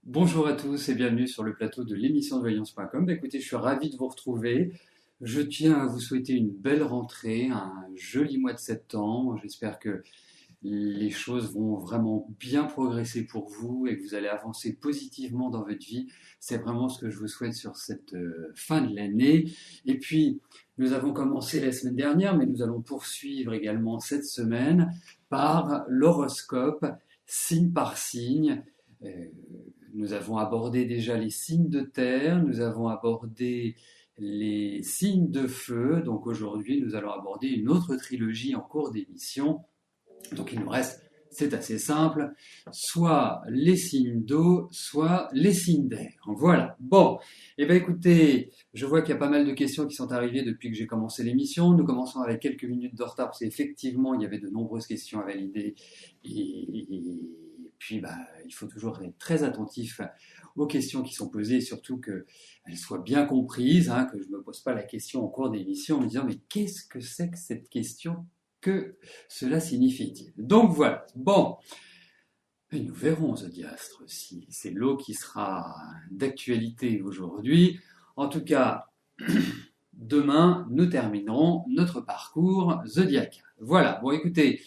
Bonjour à tous et bienvenue sur le plateau de l'émission de voyance.com. Écoutez, je suis ravi de vous retrouver. Je tiens à vous souhaiter une belle rentrée, un joli mois de septembre. J'espère que les choses vont vraiment bien progresser pour vous et que vous allez avancer positivement dans votre vie. C'est vraiment ce que je vous souhaite sur cette fin de l'année. Et puis, nous avons commencé la semaine dernière, mais nous allons poursuivre également cette semaine par l'horoscope, signe par signe. Euh, Nous avons abordé déjà les signes de terre, nous avons abordé les signes de feu. Donc aujourd'hui, nous allons aborder une autre trilogie en cours d'émission. Donc il nous reste, c'est assez simple, soit les signes d'eau, soit les signes d'air. Voilà. Bon, eh bien écoutez, je vois qu'il y a pas mal de questions qui sont arrivées depuis que j'ai commencé l'émission. Nous commençons avec quelques minutes de retard parce qu'effectivement, il y avait de nombreuses questions à valider. Et puis, il faut toujours être très attentif aux questions qui sont posées et surtout qu'elles soient bien comprises, hein, que je ne me pose pas la question en cours d'émission en me disant mais qu'est-ce que c'est que cette question? Que cela signifie-t-il? Donc voilà, bon, et nous verrons, Zodiastre, si c'est l'eau qui sera d'actualité aujourd'hui. En tout cas, demain, nous terminerons notre parcours zodiacal. Voilà, bon écoutez,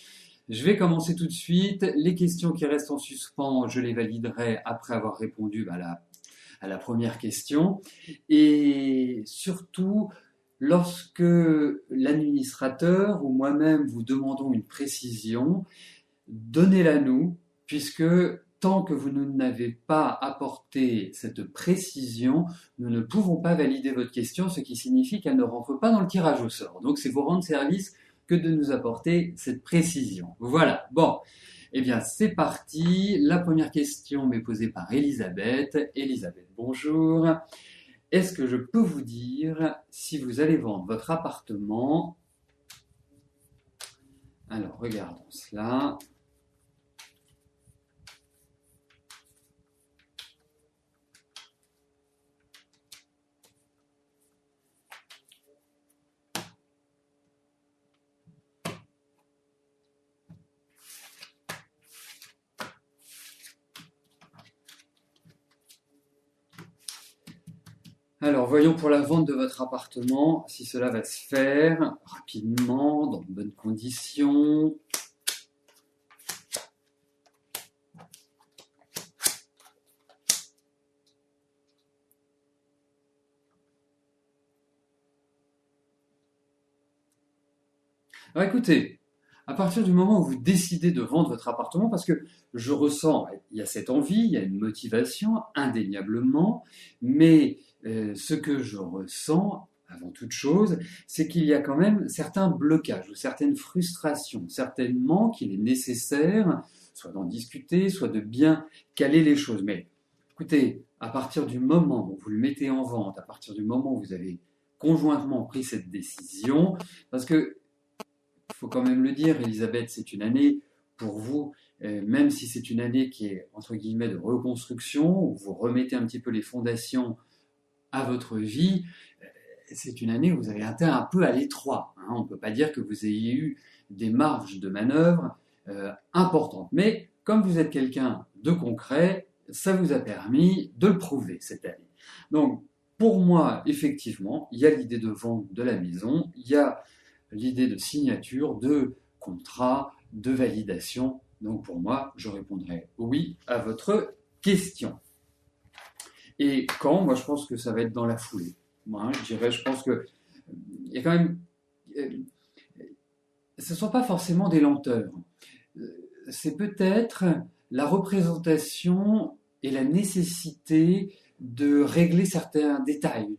je vais commencer tout de suite. Les questions qui restent en suspens, je les validerai après avoir répondu à la première question. Et surtout, lorsque l'administrateur ou moi-même vous demandons une précision, donnez-la nous, puisque tant que vous ne n'avez pas apporté cette précision, nous ne pouvons pas valider votre question, ce qui signifie qu'elle ne rentre pas dans le tirage au sort. Donc c'est vous rendre service que de nous apporter cette précision. Voilà, bon, eh bien c'est parti. La première question m'est posée par Elisabeth. Elisabeth, bonjour. Est-ce que je peux vous dire si vous allez vendre votre appartement? Alors, regardons cela. Alors, voyons pour la vente de votre appartement si cela va se faire rapidement, dans de bonnes conditions. Alors écoutez, à partir du moment où vous décidez de vendre votre appartement, parce que je ressens, il y a cette envie, il y a une motivation, indéniablement, mais ce que je ressens, avant toute chose, c'est qu'il y a quand même certains blocages ou certaines frustrations. Certainement qu'il est nécessaire soit d'en discuter, soit de bien caler les choses. Mais écoutez, à partir du moment où vous le mettez en vente, à partir du moment où vous avez conjointement pris cette décision, parce que il faut quand même le dire, Elisabeth, c'est une année pour vous, même si c'est une année qui est entre guillemets de reconstruction, où vous remettez un petit peu les fondations à votre vie, c'est une année où vous avez été un peu à l'étroit. Hein. On ne peut pas dire que vous ayez eu des marges de manœuvre importantes. Mais comme vous êtes quelqu'un de concret, ça vous a permis de le prouver cette année. Donc, pour moi, effectivement, il y a l'idée de vente de la maison, il y a l'idée de signature, de contrat, de validation. Donc pour moi, je répondrai oui à votre question. Et quand? Moi, je pense que ça va être dans la foulée. Moi, je dirais, je pense que il y a quand même, ce ne sont pas forcément des lenteurs. C'est peut-être la représentation et la nécessité de régler certains détails.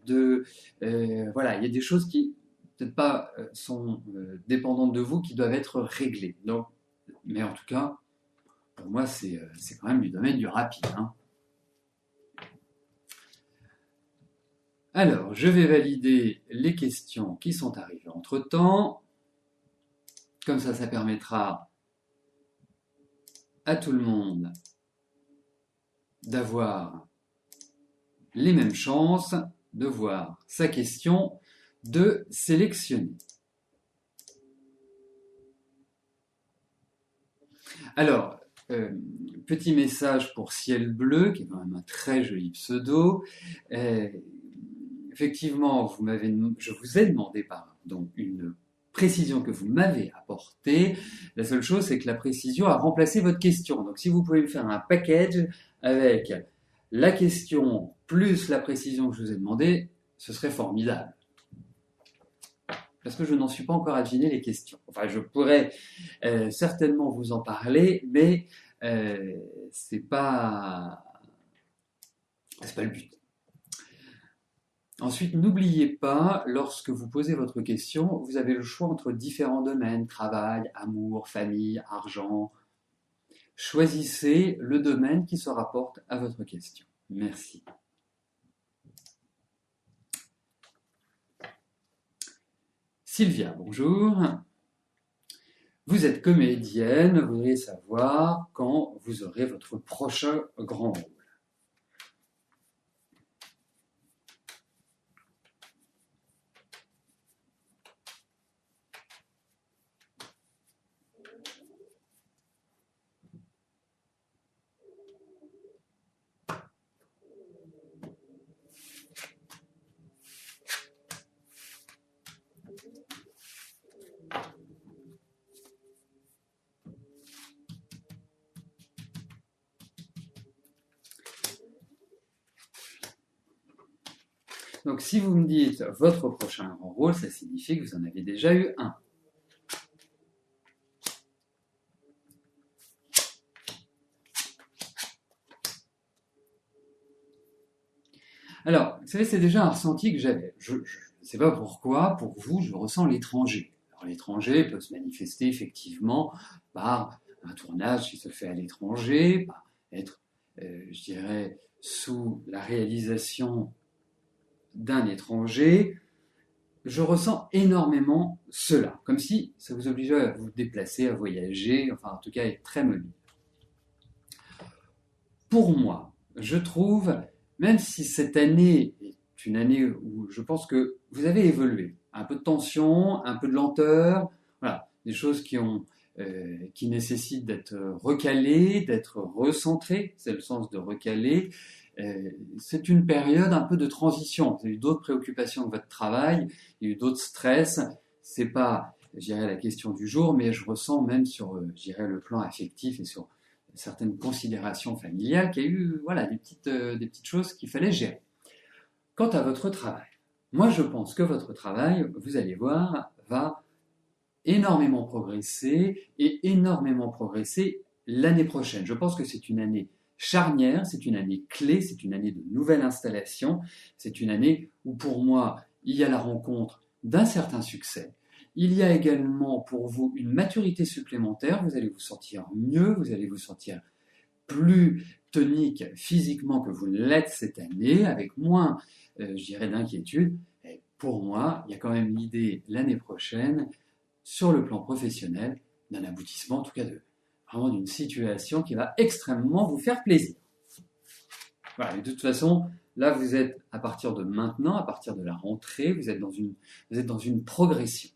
Voilà, il y a des choses qui peut-être pas sont dépendantes de vous, qui doivent être réglées. Donc, mais en tout cas, pour moi, c'est quand même du domaine du rapide. Hein. Alors, je vais valider les questions qui sont arrivées entre-temps. Comme ça permettra à tout le monde d'avoir les mêmes chances de voir sa question, de sélectionner. Alors, petit message pour Ciel Bleu, qui est quand même un très joli pseudo. Effectivement, je vous ai demandé une précision que vous m'avez apportée. La seule chose, c'est que la précision a remplacé votre question. Donc, si vous pouvez me faire un package avec la question plus la précision que je vous ai demandé, ce serait formidable. Parce que je n'en suis pas encore à deviner les questions. Enfin, je pourrais certainement vous en parler, mais c'est pas le but. Ensuite, n'oubliez pas, lorsque vous posez votre question, vous avez le choix entre différents domaines, travail, amour, famille, argent. Choisissez le domaine qui se rapporte à votre question. Merci. Sylvia, bonjour. Vous êtes comédienne, vous voudriez savoir quand vous aurez votre prochain grand rôle. Donc, si vous me dites votre prochain grand rôle, ça signifie que vous en avez déjà eu un. Alors, vous savez, c'est déjà un ressenti que j'avais. Je ne sais pas pourquoi, pour vous, je ressens l'étranger. Alors, l'étranger peut se manifester effectivement par un tournage qui se fait à l'étranger, par être, je dirais, sous la réalisation d'un étranger. Je ressens énormément cela, comme si ça vous obligeait à vous déplacer, à voyager, enfin en tout cas à être très mobile. Pour moi, je trouve, même si cette année est une année où je pense que vous avez évolué, un peu de tension, un peu de lenteur, voilà, des choses qui nécessitent d'être recalées, d'être recentrées, c'est le sens de recaler. C'est une période un peu de transition. Vous avez eu d'autres préoccupations de votre travail, il y a eu d'autres stress. C'est pas, je dirais, la question du jour, mais je ressens même sur, je dirais, le plan affectif et sur certaines considérations familiales qu'il y a eu, voilà, des petites choses qu'il fallait gérer. Quant à votre travail, moi je pense que votre travail, vous allez voir, va énormément progresser et énormément progresser l'année prochaine. Je pense que c'est une année charnière, c'est une année clé, c'est une année de nouvelle installation, c'est une année où pour moi, il y a la rencontre d'un certain succès. Il y a également pour vous une maturité supplémentaire, vous allez vous sentir mieux, vous allez vous sentir plus tonique physiquement que vous l'êtes cette année, avec moins, je dirais, d'inquiétude. Et pour moi, il y a quand même l'idée l'année prochaine, sur le plan professionnel, d'un aboutissement, en tout cas vraiment d'une situation qui va extrêmement vous faire plaisir. Voilà, et de toute façon, là, vous êtes, à partir de maintenant, à partir de la rentrée, vous êtes dans une progression.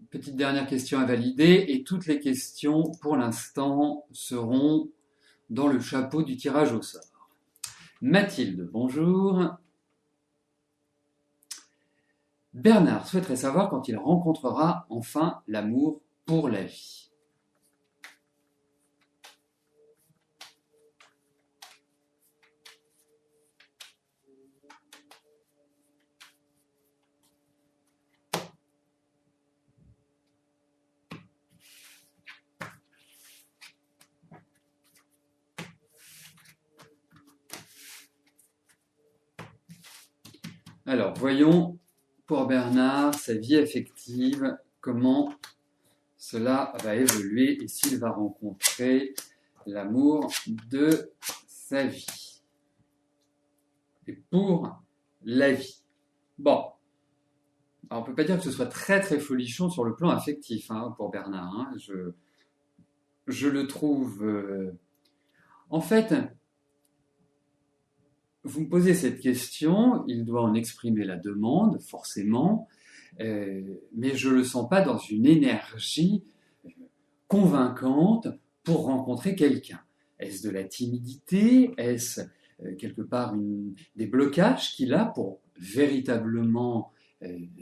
Petite dernière question à valider, et toutes les questions, pour l'instant, seront dans le chapeau du tirage au sort. Mathilde, bonjour. Bernard souhaiterait savoir quand il rencontrera enfin l'amour pour la vie. Alors, voyons pour Bernard sa vie affective, comment cela va évoluer et s'il va rencontrer l'amour de sa vie. Et pour la vie. Bon, alors on peut pas dire que ce soit très très folichon sur le plan affectif hein, pour Bernard. Hein. Je le trouve... En fait, vous me posez cette question, il doit en exprimer la demande, forcément, mais je ne le sens pas dans une énergie convaincante pour rencontrer quelqu'un. Est-ce de la timidité? Est-ce quelque part des blocages qu'il a pour véritablement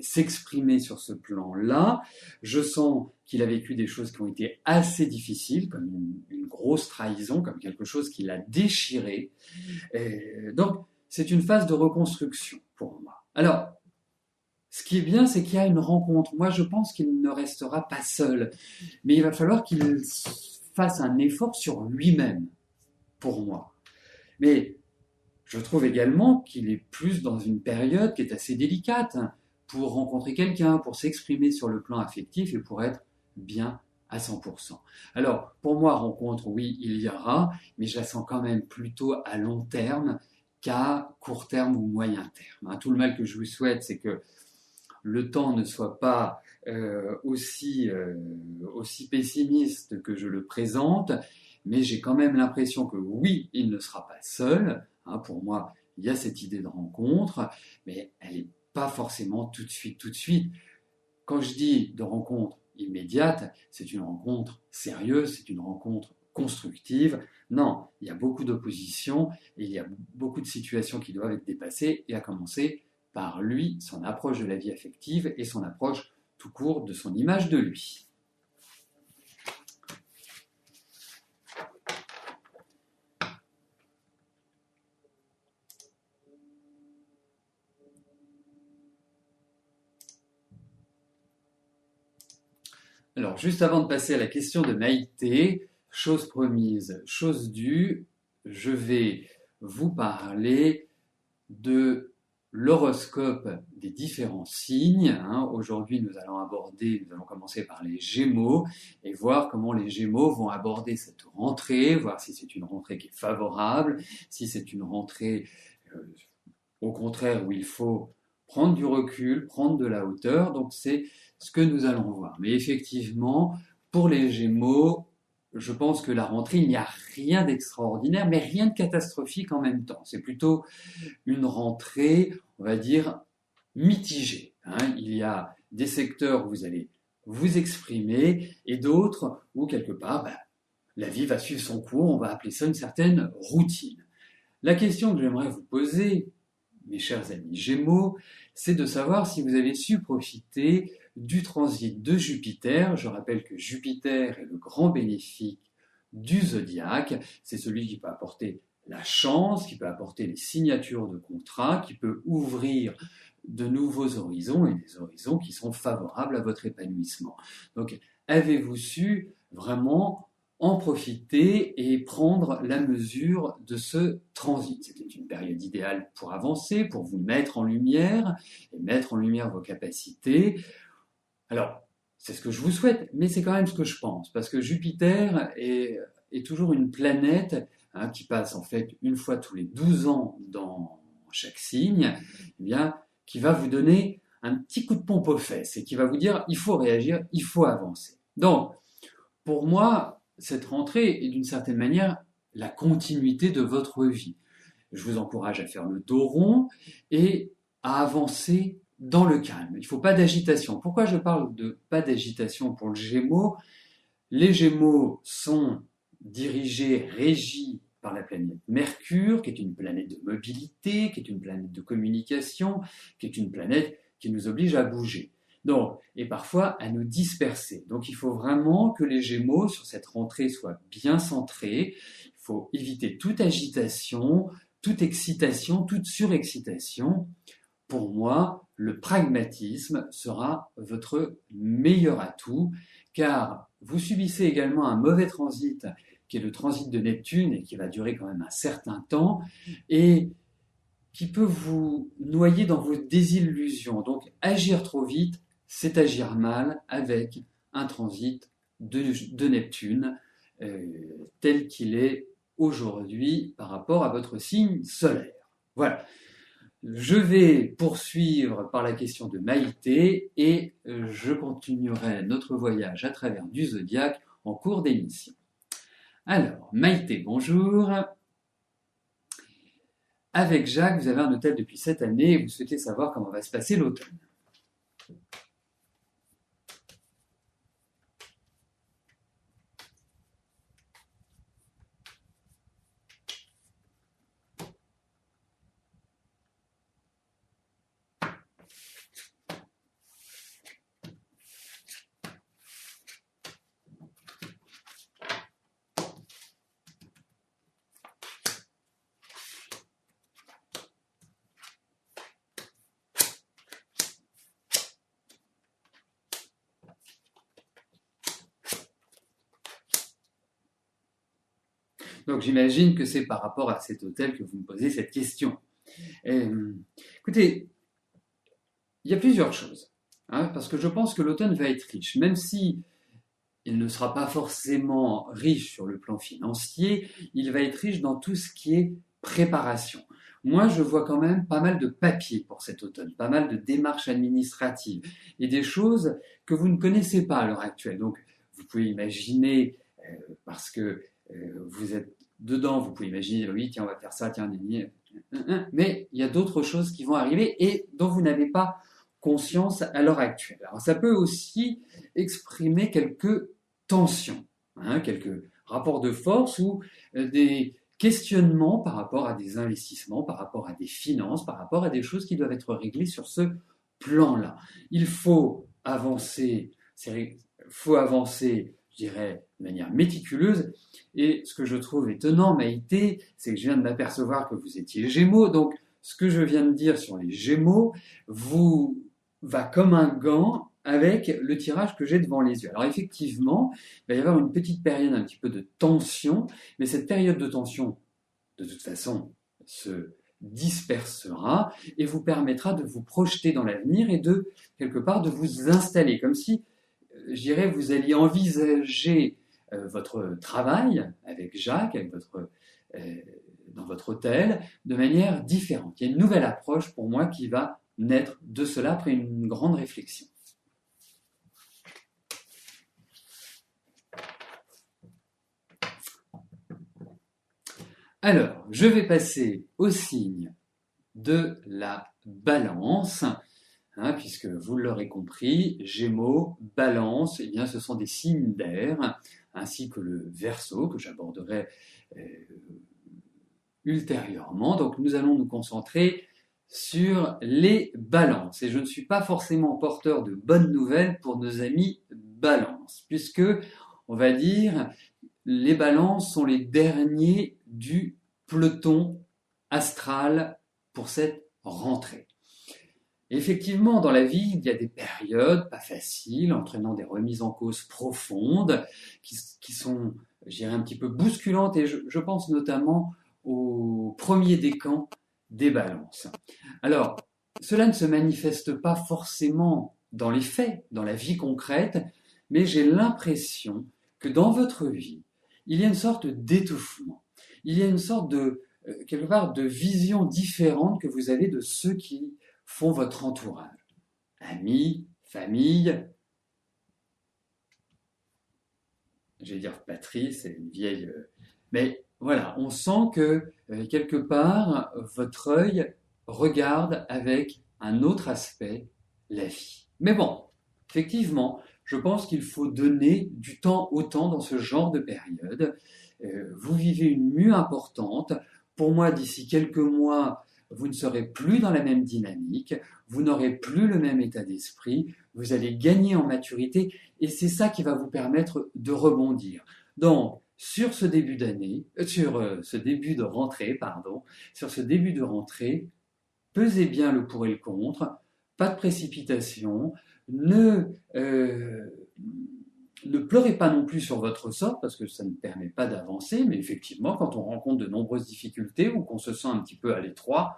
s'exprimer sur ce plan-là? Je sens qu'il a vécu des choses qui ont été assez difficiles, comme une grosse trahison, comme quelque chose qui l'a déchiré. Donc, c'est une phase de reconstruction pour moi. Alors, ce qui est bien, c'est qu'il y a une rencontre. Moi, je pense qu'il ne restera pas seul, mais il va falloir qu'il fasse un effort sur lui-même, pour moi. Mais je trouve également qu'il est plus dans une période qui est assez délicate hein, pour rencontrer quelqu'un, pour s'exprimer sur le plan affectif et pour être bien à 100%. Alors, pour moi, rencontre, oui, il y aura, mais je la sens quand même plutôt à long terme qu'à court terme ou moyen terme. Hein. Tout le mal que je vous souhaite, c'est que le temps ne soit pas aussi pessimiste que je le présente, mais j'ai quand même l'impression que oui, il ne sera pas seul. Hein, pour moi, il y a cette idée de rencontre, mais elle n'est pas forcément tout de suite, tout de suite. Quand je dis de rencontre immédiate, c'est une rencontre sérieuse, c'est une rencontre constructive. Non, il y a beaucoup d'opposition et il y a beaucoup de situations qui doivent être dépassées et à commencer par lui, son approche de la vie affective et son approche tout court de son image de lui. Alors, juste avant de passer à la question de Maïté, chose promise, chose due, je vais vous parler de l'horoscope des différents signes. Hein. Aujourd'hui, nous allons commencer par les Gémeaux et voir comment les Gémeaux vont aborder cette rentrée, voir si c'est une rentrée qui est favorable, si c'est une rentrée au contraire où il faut prendre du recul, prendre de la hauteur. Donc c'est ce que nous allons voir. Mais effectivement, pour les Gémeaux, je pense que la rentrée, il n'y a rien d'extraordinaire, mais rien de catastrophique en même temps. C'est plutôt une rentrée, on va dire, mitigée. Hein. Il y a des secteurs où vous allez vous exprimer et d'autres où, quelque part, la vie va suivre son cours, on va appeler ça une certaine routine. La question que j'aimerais vous poser, mes chers amis Gémeaux, c'est de savoir si vous avez su profiter du transit de Jupiter. Je rappelle que Jupiter est le grand bénéfique du zodiaque, c'est celui qui peut apporter la chance, qui peut apporter les signatures de contrats, qui peut ouvrir de nouveaux horizons et des horizons qui sont favorables à votre épanouissement. Donc, avez-vous su vraiment en profiter et prendre la mesure de ce transit? C'était une période idéale pour avancer, pour vous mettre en lumière et mettre en lumière vos capacités. Alors, c'est ce que je vous souhaite, mais c'est quand même ce que je pense, parce que Jupiter est toujours une planète hein, qui passe en fait une fois tous les 12 ans dans chaque signe, eh bien, qui va vous donner un petit coup de pompe aux fesses et qui va vous dire il faut réagir, il faut avancer. Donc, pour moi, cette rentrée est d'une certaine manière la continuité de votre vie. Je vous encourage à faire le dos rond et à avancer dans le calme. Il ne faut pas d'agitation. Pourquoi je parle de pas d'agitation pour le Gémeaux? Les Gémeaux sont dirigés, régis par la planète Mercure, qui est une planète de mobilité, qui est une planète de communication, qui est une planète qui nous oblige à bouger. Donc, et parfois à nous disperser. Donc il faut vraiment que les Gémeaux, sur cette rentrée, soient bien centrés. Il faut éviter toute agitation, toute excitation, toute surexcitation. Pour moi, le pragmatisme sera votre meilleur atout, car vous subissez également un mauvais transit, qui est le transit de Neptune, et qui va durer quand même un certain temps, et qui peut vous noyer dans vos désillusions. Donc agir trop vite, c'est agir mal avec un transit de Neptune tel qu'il est aujourd'hui par rapport à votre signe solaire. Voilà. Je vais poursuivre par la question de Maïté et je continuerai notre voyage à travers du zodiaque en cours d'émission. Alors, Maïté, bonjour. Avec Jacques, vous avez un hôtel depuis cette année et vous souhaitez savoir comment va se passer l'automne. Donc j'imagine que c'est par rapport à cet hôtel que vous me posez cette question. Écoutez, il y a plusieurs choses, hein, parce que je pense que l'automne va être riche, même si il ne sera pas forcément riche sur le plan financier, il va être riche dans tout ce qui est préparation. Moi, je vois quand même pas mal de papiers pour cet automne, pas mal de démarches administratives et des choses que vous ne connaissez pas à l'heure actuelle. Donc, vous pouvez imaginer, parce que vous êtes dedans, vous pouvez imaginer, oui, tiens, on va faire ça, tiens, mais il y a d'autres choses qui vont arriver et dont vous n'avez pas conscience à l'heure actuelle. Alors, ça peut aussi exprimer quelques tensions, hein, quelques rapports de force ou des questionnements par rapport à des investissements, par rapport à des finances, par rapport à des choses qui doivent être réglées sur ce plan-là. Il faut avancer, je dirais, de manière méticuleuse. Et ce que je trouve étonnant, Maïté, c'est que je viens de m'apercevoir que vous étiez Gémeaux. Donc, ce que je viens de dire sur les Gémeaux vous va comme un gant avec le tirage que j'ai devant les yeux. Alors effectivement, il va y avoir une petite période un petit peu de tension, mais cette période de tension, de toute façon, se dispersera et vous permettra de vous projeter dans l'avenir et de, quelque part, de vous installer, comme si, je dirais, vous alliez envisager votre travail avec Jacques, dans votre hôtel, de manière différente. Il y a une nouvelle approche pour moi qui va naître de cela après une grande réflexion. Alors, je vais passer au signe de la Balance, hein, puisque vous l'aurez compris, Gémeaux, Balance, eh bien, ce sont des signes d'air, ainsi que le Verseau, que j'aborderai ultérieurement. Donc, nous allons nous concentrer sur les balances. Et je ne suis pas forcément porteur de bonnes nouvelles pour nos amis balance, puisque, on va dire, les balances sont les derniers du peloton astral pour cette rentrée. Effectivement, dans la vie, il y a des périodes pas faciles, entraînant des remises en cause profondes, qui sont, je dirais, un petit peu bousculantes, et je pense notamment au premier décan des balances. Alors, cela ne se manifeste pas forcément dans les faits, dans la vie concrète, mais j'ai l'impression que dans votre vie, il y a une sorte d'étouffement. Il y a une sorte de, quelque part, de vision différente que vous avez de ceux qui font votre entourage. Amis, famille, je vais dire patrie, c'est une vieille... mais voilà, on sent que quelque part, votre œil regarde avec un autre aspect la vie. Mais bon, effectivement, je pense qu'il faut donner du temps au temps dans ce genre de période. Vous vivez une mue importante. Pour moi, d'ici quelques mois, vous ne serez plus dans la même dynamique, vous n'aurez plus le même état d'esprit, vous allez gagner en maturité et c'est ça qui va vous permettre de rebondir. Donc, sur ce début d'année, sur ce début de rentrée, pesez bien le pour et le contre, pas de précipitation, ne pleurez pas non plus sur votre sort parce que ça ne permet pas d'avancer, mais effectivement, quand on rencontre de nombreuses difficultés ou qu'on se sent un petit peu à l'étroit,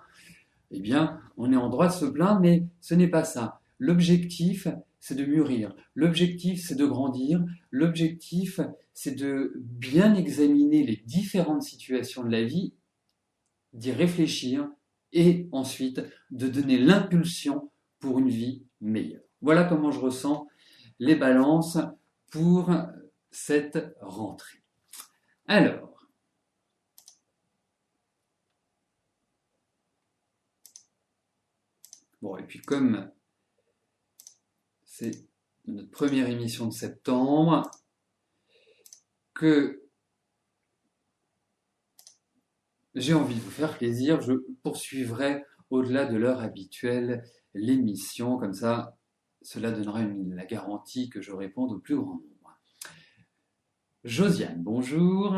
eh bien, on est en droit de se plaindre, mais ce n'est pas ça. L'objectif, c'est de mûrir. L'objectif, c'est de grandir. L'objectif, c'est de bien examiner les différentes situations de la vie, d'y réfléchir et ensuite de donner l'impulsion pour une vie meilleure. Voilà comment je ressens les balances pour cette rentrée. Alors, bon, et puis comme c'est notre première émission de septembre, que j'ai envie de vous faire plaisir, je poursuivrai au-delà de l'heure habituelle l'émission, comme ça, cela donnera la garantie que je réponde au plus grand nombre. Josiane, bonjour.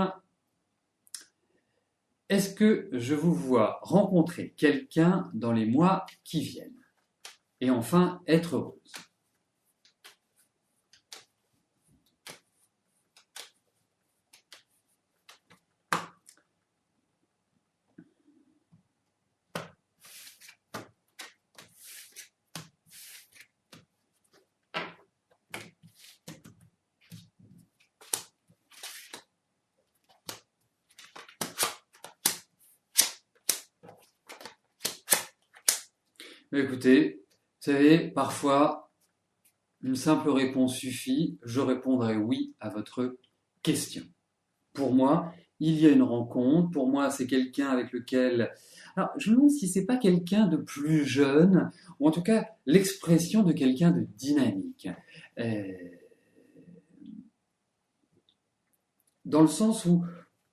Est-ce que je vous vois rencontrer quelqu'un dans les mois qui viennent? Et enfin, être heureuse. Mais écoutez, vous savez, parfois, une simple réponse suffit. Je répondrai oui à votre question. Pour moi, il y a une rencontre. Pour moi, c'est quelqu'un avec lequel... Alors, je me demande si c'est pas quelqu'un de plus jeune, ou en tout cas, l'expression de quelqu'un de dynamique. Euh, Dans le sens où,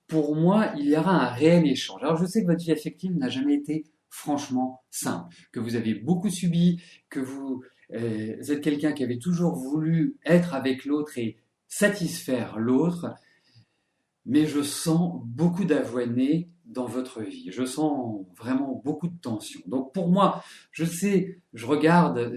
pour moi, il y aura un réel échange. Alors, je sais que votre vie affective n'a jamais été franchement simple, que vous avez beaucoup subi, que vous êtes quelqu'un qui avait toujours voulu être avec l'autre et satisfaire l'autre, mais je sens beaucoup d'avoine dans votre vie. Je sens vraiment beaucoup de tension. Donc pour moi, je sais, je regarde,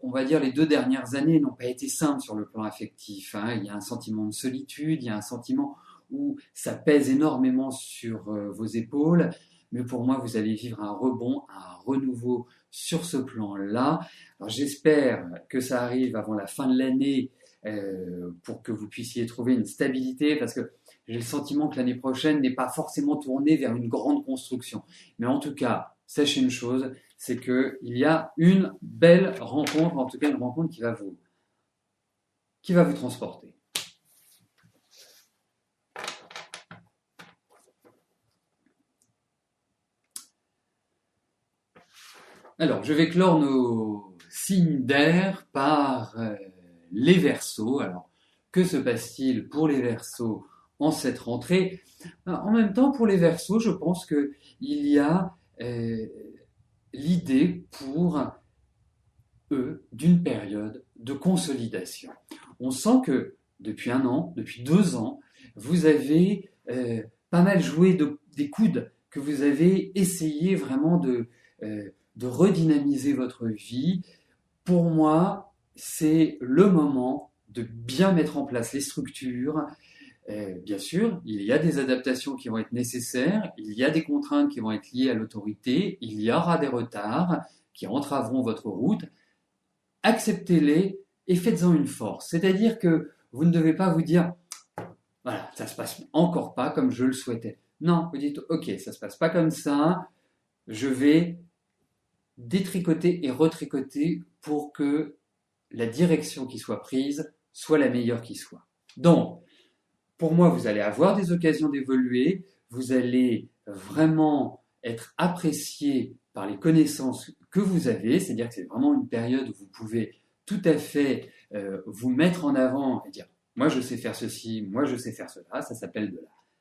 on va dire les 2 dernières années n'ont pas été simples sur le plan affectif. Hein. Il y a un sentiment de solitude, il y a un sentiment où ça pèse énormément sur vos épaules. Mais pour moi, vous allez vivre un rebond, un renouveau sur ce plan-là. Alors j'espère que ça arrive avant la fin de l'année pour que vous puissiez trouver une stabilité, parce que j'ai le sentiment que l'année prochaine n'est pas forcément tournée vers une grande construction. Mais en tout cas, sachez une chose, c'est qu'il y a une belle rencontre, en tout cas une rencontre qui va vous transporter. Alors, je vais clore nos signes d'air par les Verseaux. Alors, que se passe-t-il pour les Verseaux en cette rentrée? En même temps, pour les Verseaux, je pense qu'il y a l'idée pour eux d'une période de consolidation. On sent que depuis 1 an, depuis 2 ans, vous avez pas mal joué des coudes, que vous avez essayé vraiment de redynamiser votre vie. Pour moi, c'est le moment de bien mettre en place les structures. Bien sûr, il y a des adaptations qui vont être nécessaires, il y a des contraintes qui vont être liées à l'autorité, il y aura des retards qui entraveront votre route. Acceptez-les et faites-en une force. C'est-à-dire que vous ne devez pas vous dire voilà, ça se passe encore pas comme je le souhaitais. Non, vous dites ok, ça se passe pas comme ça, je vais détricoter et retricoter pour que la direction qui soit prise soit la meilleure qui soit. Donc, pour moi, vous allez avoir des occasions d'évoluer, vous allez vraiment être apprécié par les connaissances que vous avez, c'est-à-dire que c'est vraiment une période où vous pouvez tout à fait vous mettre en avant et dire moi je sais faire ceci, moi je sais faire cela, ça s'appelle de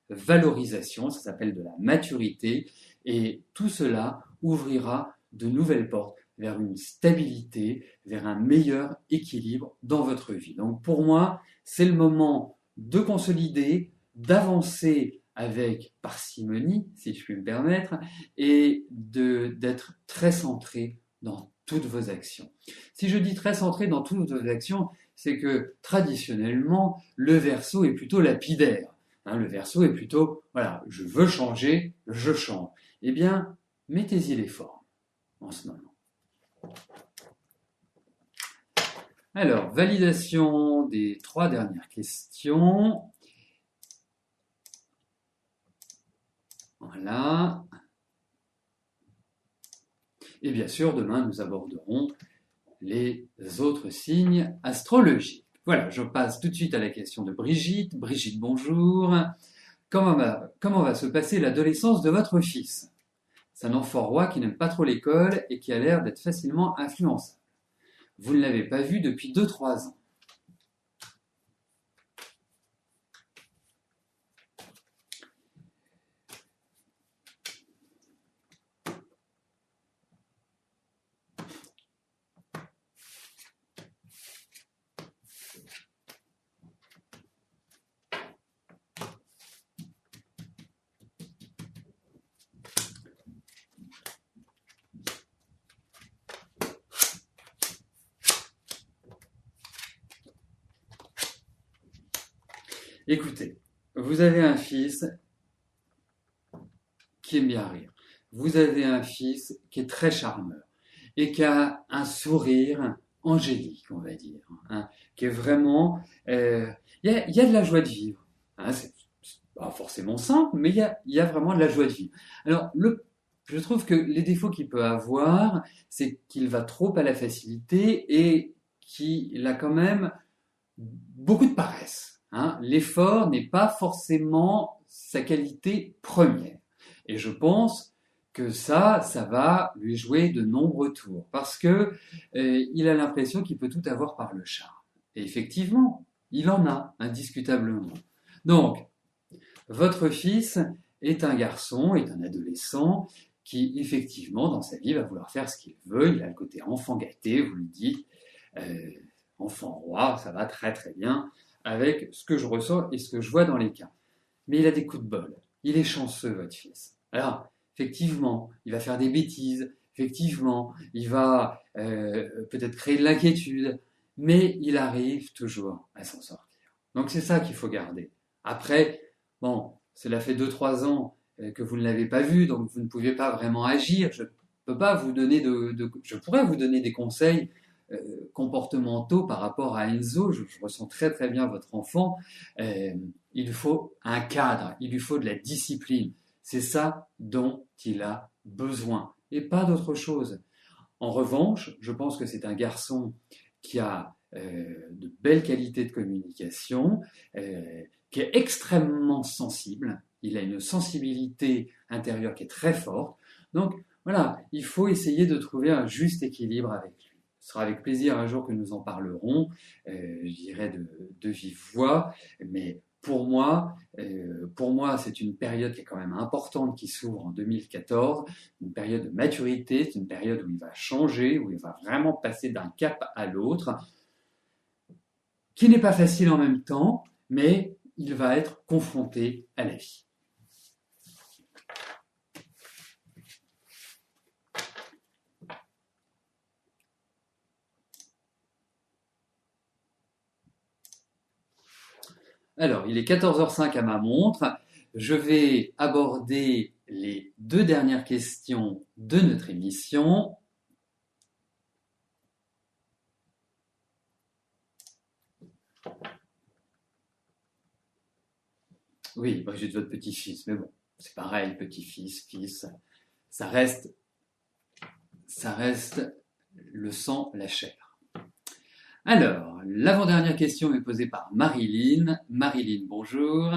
la valorisation, ça s'appelle de la maturité, et tout cela ouvrira de nouvelles portes vers une stabilité, vers un meilleur équilibre dans votre vie. Donc pour moi, c'est le moment de consolider, d'avancer avec parcimonie, si je puis me permettre, et d'être très centré dans toutes vos actions. Si je dis très centré dans toutes vos actions, c'est que traditionnellement, le Verseau est plutôt lapidaire. Hein, le Verseau est plutôt, voilà, je veux changer, je change. Eh bien, mettez-y les formes en ce moment. Alors, validation des 3 dernières questions. Voilà. Et bien sûr, demain, nous aborderons les autres signes astrologiques. Voilà, je passe tout de suite à la question de Brigitte. Brigitte, bonjour. Comment va se passer l'adolescence de votre fils? C'est un enfant roi qui n'aime pas trop l'école et qui a l'air d'être facilement influençable. Vous ne l'avez pas vu depuis 2-3 ans. Écoutez, vous avez un fils qui aime bien rire. Vous avez un fils qui est très charmeur et qui a un sourire angélique, on va dire, hein, qui est vraiment... Il y a de la joie de vivre. Hein, c'est pas forcément simple, mais il y a vraiment de la joie de vivre. Alors, je trouve que les défauts qu'il peut avoir, c'est qu'il va trop à la facilité et qu'il a quand même beaucoup de paresse. Hein. L'effort n'est pas forcément sa qualité première. Et je pense que ça va lui jouer de nombreux tours parce que il a l'impression qu'il peut tout avoir par le charme. Et effectivement, il en a, indiscutablement. Donc, votre fils est un garçon, est un adolescent qui, effectivement, dans sa vie, va vouloir faire ce qu'il veut. Il a le côté enfant gâté, vous le dites, enfant roi, ça va très très bien avec ce que je ressens et ce que je vois dans les cas. Mais il a des coups de bol. Il est chanceux, votre fils. Alors, effectivement, il va faire des bêtises. Effectivement, il va peut-être créer de l'inquiétude. Mais il arrive toujours à s'en sortir. Donc, c'est ça qu'il faut garder. Après, bon, cela fait 2-3 ans que vous ne l'avez pas vu, donc vous ne pouvez pas vraiment agir. Je peux pas vous donner je pourrais vous donner des conseils comportementaux par rapport à Enzo. Je ressens très très bien votre enfant. Il faut un cadre, il lui faut de la discipline. C'est ça dont il a besoin et pas d'autre chose. En revanche, je pense que c'est un garçon qui a de belles qualités de communication, qui est extrêmement sensible. Il a une sensibilité intérieure qui est très forte. Donc voilà, il faut essayer de trouver un juste équilibre avec lui. Ce sera avec plaisir un jour que nous en parlerons, je dirais de vive voix, mais pour moi, c'est une période qui est quand même importante qui s'ouvre en 2014, une période de maturité, c'est une période où il va changer, où il va vraiment passer d'un cap à l'autre, qui n'est pas facile en même temps, mais il va être confronté à la vie. Alors, il est 14h05 à ma montre. Je vais aborder les 2 dernières questions de notre émission. Oui, Brigitte, votre petit-fils, mais bon, c'est pareil, petit-fils, fils, ça reste le sang, la chair. Alors, l'avant-dernière question est posée par Marilyn. Marilyn, bonjour.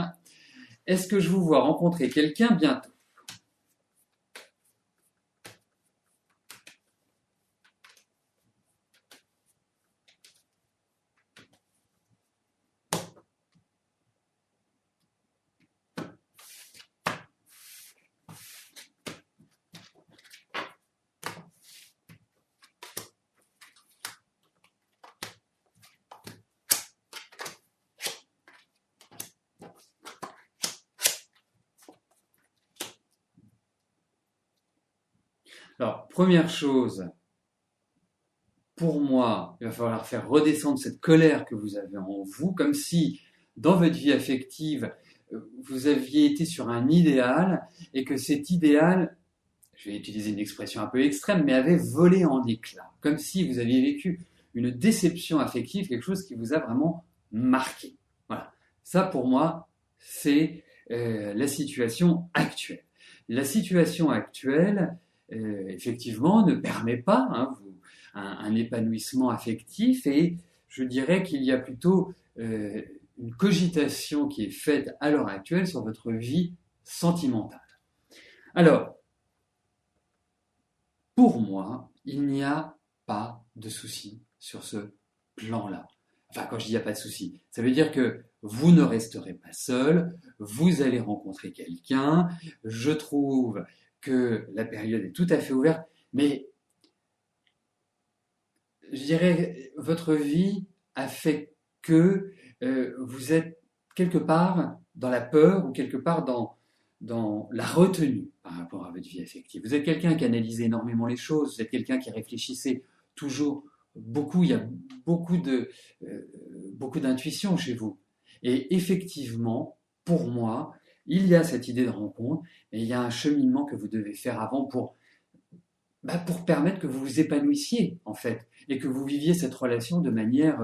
Est-ce que je vous vois rencontrer quelqu'un bientôt? Alors, première chose, pour moi, il va falloir faire redescendre cette colère que vous avez en vous, comme si, dans votre vie affective, vous aviez été sur un idéal et que cet idéal, je vais utiliser une expression un peu extrême, mais avait volé en éclats, comme si vous aviez vécu une déception affective, quelque chose qui vous a vraiment marqué. Voilà. Ça, pour moi, c'est la situation actuelle. La situation actuelle, effectivement, ne permet pas un épanouissement affectif, et je dirais qu'il y a plutôt une cogitation qui est faite à l'heure actuelle sur votre vie sentimentale. Alors, pour moi, il n'y a pas de souci sur ce plan-là. Enfin, quand je dis il n'y a pas de souci, ça veut dire que vous ne resterez pas seul, vous allez rencontrer quelqu'un. Je trouve que la période est tout à fait ouverte, mais je dirais, votre vie a fait que vous êtes quelque part dans la peur ou quelque part dans la retenue par rapport à votre vie affective. Vous êtes quelqu'un qui analyse énormément les choses, vous êtes quelqu'un qui réfléchissait toujours beaucoup, il y a beaucoup d'intuition chez vous. Et effectivement, pour moi, il y a cette idée de rencontre, et il y a un cheminement que vous devez faire avant pour permettre que vous vous épanouissiez, en fait, et que vous viviez cette relation de manière,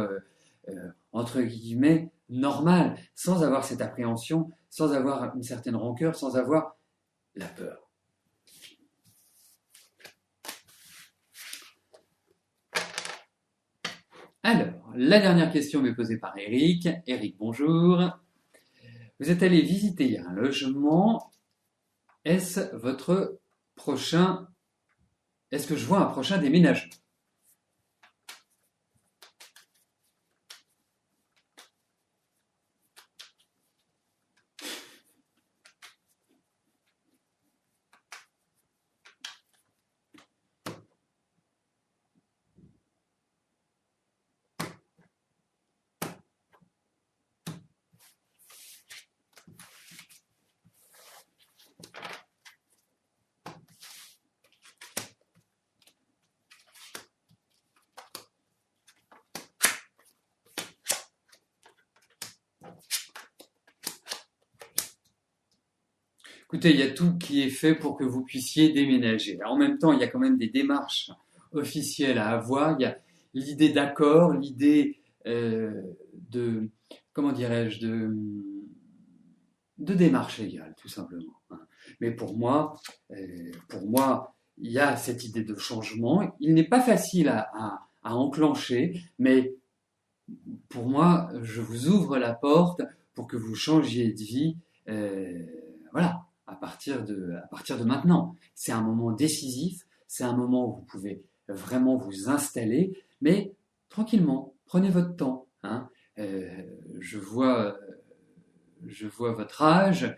entre guillemets, normale, sans avoir cette appréhension, sans avoir une certaine rancœur, sans avoir la peur. Alors, la dernière question m'est posée par Eric. Eric, bonjour. Vous êtes allé visiter un logement. Est-ce que je vois un prochain déménagement? Écoutez, il y a tout qui est fait pour que vous puissiez déménager. Alors, en même temps, il y a quand même des démarches officielles à avoir. Il y a l'idée d'accord, l'idée de, comment dirais-je, de démarche légale, tout simplement. Mais pour moi, il y a cette idée de changement. Il n'est pas facile à enclencher, mais pour moi, je vous ouvre la porte pour que vous changiez de vie. Voilà. À partir de maintenant. C'est un moment décisif, c'est un moment où vous pouvez vraiment vous installer, mais tranquillement, prenez votre temps. Je vois votre âge.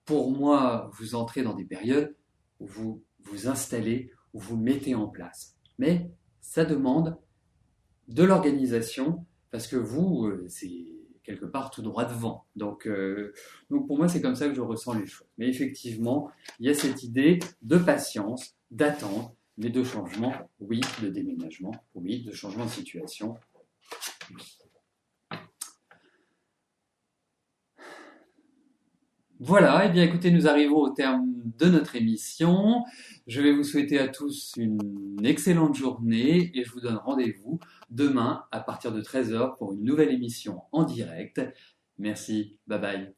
Pour moi, vous entrez dans des périodes où vous vous installez, où vous mettez en place. Mais ça demande de l'organisation, parce que vous, c'est quelque part tout droit devant. Donc pour moi, c'est comme ça que je ressens les choses. Mais effectivement, il y a cette idée de patience, d'attente, mais de changement, oui, de déménagement, oui, de changement de situation, oui. Voilà, et bien écoutez, nous arrivons au terme de notre émission. Je vais vous souhaiter à tous une excellente journée et je vous donne rendez-vous demain à partir de 13h pour une nouvelle émission en direct. Merci, bye bye.